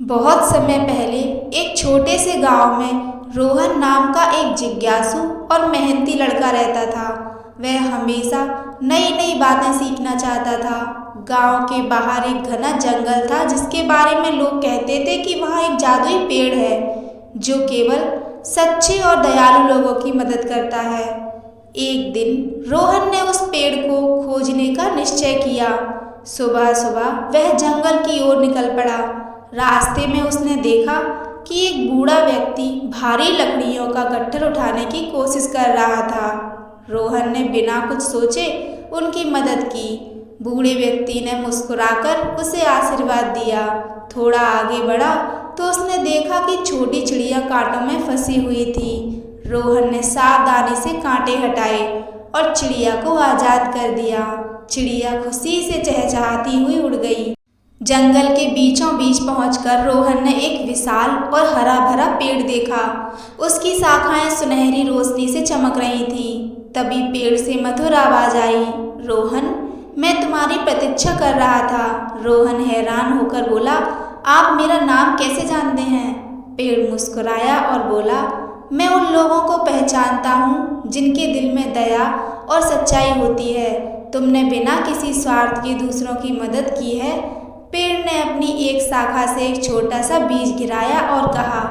बहुत समय पहले एक छोटे से गांव में रोहन नाम का एक जिज्ञासु और मेहनती लड़का रहता था। वह हमेशा नई नई बातें सीखना चाहता था। गांव के बाहर एक घना जंगल था जिसके बारे में लोग कहते थे कि वहाँ एक जादुई पेड़ है जो केवल सच्चे और दयालु लोगों की मदद करता है। एक दिन रोहन ने उस पेड़ को खोजने का निश्चय किया। सुबह सुबह वह जंगल की ओर निकल पड़ा। रास्ते में उसने देखा कि एक बूढ़ा व्यक्ति भारी लकड़ियों का गट्ठर उठाने की कोशिश कर रहा था। रोहन ने बिना कुछ सोचे उनकी मदद की। बूढ़े व्यक्ति ने मुस्कुराकर उसे आशीर्वाद दिया। थोड़ा आगे बढ़ा तो उसने देखा कि छोटी चिड़िया कांटों में फंसी हुई थी। रोहन ने सावधानी से कांटे हटाए और चिड़िया को आज़ाद कर दिया। चिड़िया खुशी से चहचहाती हुई उड़ गई। जंगल के बीचों बीच पहुंचकर रोहन ने एक विशाल और हरा भरा पेड़ देखा। उसकी शाखाएं सुनहरी रोशनी से चमक रही थीं। तभी पेड़ से मधुर आवाज आई, रोहन, मैं तुम्हारी प्रतीक्षा कर रहा था। रोहन हैरान होकर बोला, आप मेरा नाम कैसे जानते हैं? पेड़ मुस्कुराया और बोला, मैं उन लोगों को पहचानता हूँ जिनके दिल में दया और सच्चाई होती है। तुमने बिना किसी स्वार्थ के दूसरों की मदद की है। पेड़ ने अपनी एक शाखा से एक छोटा सा बीज गिराया और कहा,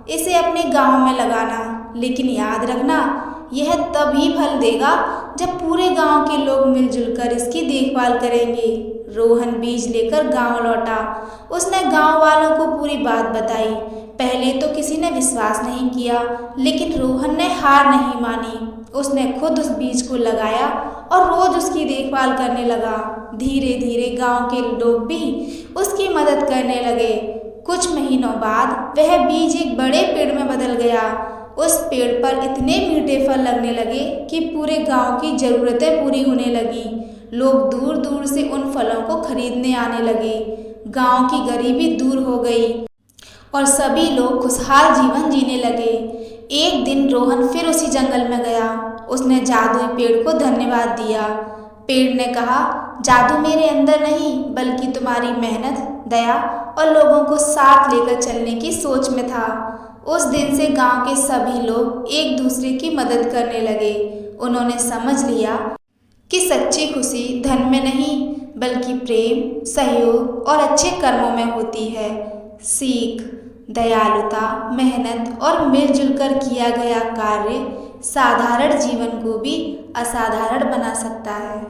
इसे अपने गांव में लगाना, लेकिन याद रखना यह तभी फल देगा जब पूरे गांव के लोग मिलजुल कर इसकी देखभाल करेंगे। रोहन बीज लेकर गांव लौटा। उसने गांव वालों को पूरी बात बताई। पहले तो किसी ने विश्वास नहीं किया, लेकिन रोहन ने हार नहीं मानी। उसने खुद उस बीज को लगाया और रोज उसकी देखभाल करने लगा। धीरे धीरे गांव के लोग भी उसकी मदद करने लगे। कुछ महीनों बाद वह बीज एक बड़े पेड़ में बदल गया। उस पेड़ पर इतने मीठे फल लगने लगे कि पूरे गांव की ज़रूरतें पूरी होने लगी। लोग दूर दूर से उन फलों को खरीदने आने लगे। गांव की गरीबी दूर हो गई और सभी लोग खुशहाल जीवन जीने लगे। एक दिन रोहन फिर उसी जंगल में गया। उसने जादुई पेड़ को धन्यवाद दिया। पेड़ ने कहा, जादू मेरे अंदर नहीं बल्कि तुम्हारी मेहनत, दया और लोगों को साथ लेकर चलने की सोच में था। उस दिन से गांव के सभी लोग एक दूसरे की मदद करने लगे। उन्होंने समझ लिया कि सच्ची खुशी धन में नहीं बल्कि प्रेम, सहयोग और अच्छे कर्मों में होती है। सीख, दयालुता, मेहनत और मिलजुल कर किया गया कार्य साधारण जीवन को भी असाधारण बना सकता है।